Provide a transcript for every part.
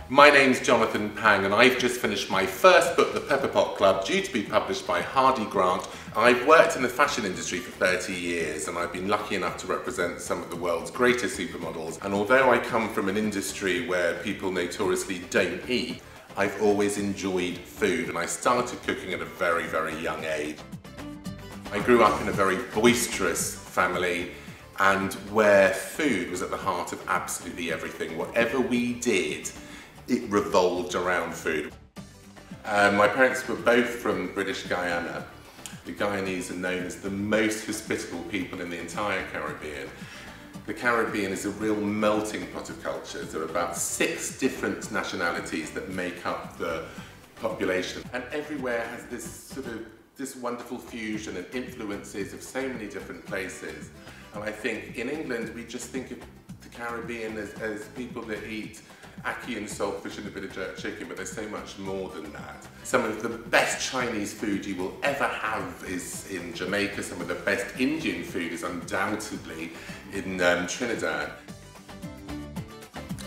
My name's Jonathan Phang and I've just finished my first book, The Pepperpot Club, due to be published by Hardy Grant. I've worked in the fashion industry for 30 years and I've been lucky enough to represent some of the world's greatest supermodels. And although I come from an industry where people notoriously don't eat, I've always enjoyed food and I started cooking at a very, very young age. I grew up in a very boisterous family and where food was at the heart of absolutely everything. Whatever we did, it revolved around food. My parents were both from British Guyana. The Guyanese are known as the most hospitable people in the entire Caribbean. The Caribbean is a real melting pot of cultures. There are about 6 different nationalities that make up the population, and everywhere has this wonderful fusion and influences of so many different places. And I think in England we just think of the Caribbean as people that eat ackee and saltfish and a bit of jerk chicken, but there's so much more than that. Some of the best Chinese food you will ever have is in Jamaica. Some of the best Indian food is undoubtedly in Trinidad.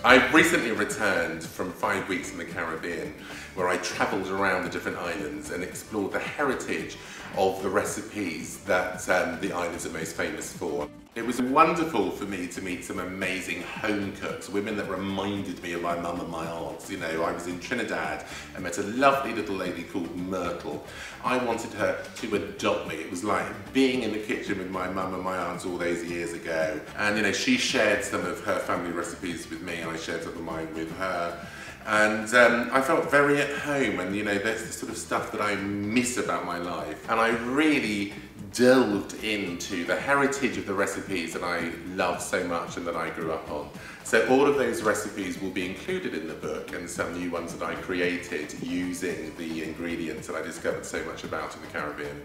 I recently returned from 5 weeks in the Caribbean where I travelled around the different islands and explored the heritage of the recipes that the islands are most famous for. It was wonderful for me to meet some amazing home cooks, women that reminded me of my mum and my aunts. You know, I was in Trinidad and met a lovely little lady called Myrtle. I wanted her to adopt me. It was like being in the kitchen with my mum and my aunts all those years ago. And you know, she shared some of her family recipes with me and I shared some of mine with her. And I felt very at home, and you know, that's the sort of stuff that I miss about my life. And I really delved into the heritage of the recipes that I love so much and that I grew up on. So all of those recipes will be included in the book, and some new ones that I created using the ingredients that I discovered so much about in the Caribbean.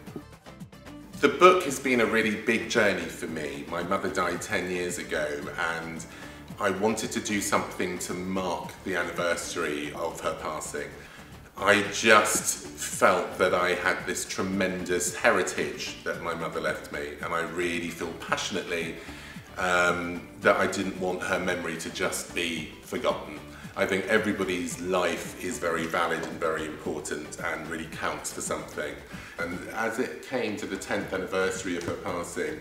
The book has been a really big journey for me. My mother died 10 years ago and I wanted to do something to mark the anniversary of her passing. I just felt that I had this tremendous heritage that my mother left me, and I really feel passionately that I didn't want her memory to just be forgotten. I think everybody's life is very valid and very important and really counts for something. And as it came to the 10th anniversary of her passing,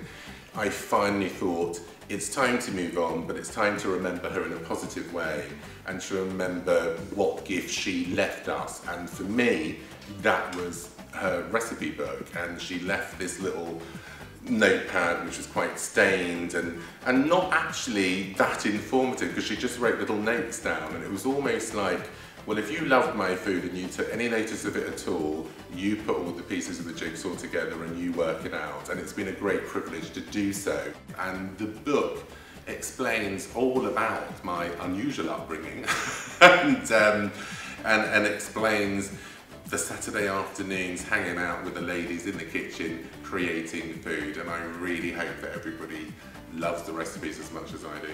I finally thought, it's time to move on, but it's time to remember her in a positive way and to remember what gift she left us. And for me, that was her recipe book, and she left this little notepad which was quite stained and not actually that informative, because she just wrote little notes down, and it was almost like, well, if you loved my food and you took any notice of it at all, you put all the pieces of the jigsaw together and you work it out. And it's been a great privilege to do so. And the book explains all about my unusual upbringing and explains the Saturday afternoons hanging out with the ladies in the kitchen creating food. And I really hope that everybody loves the recipes as much as I do.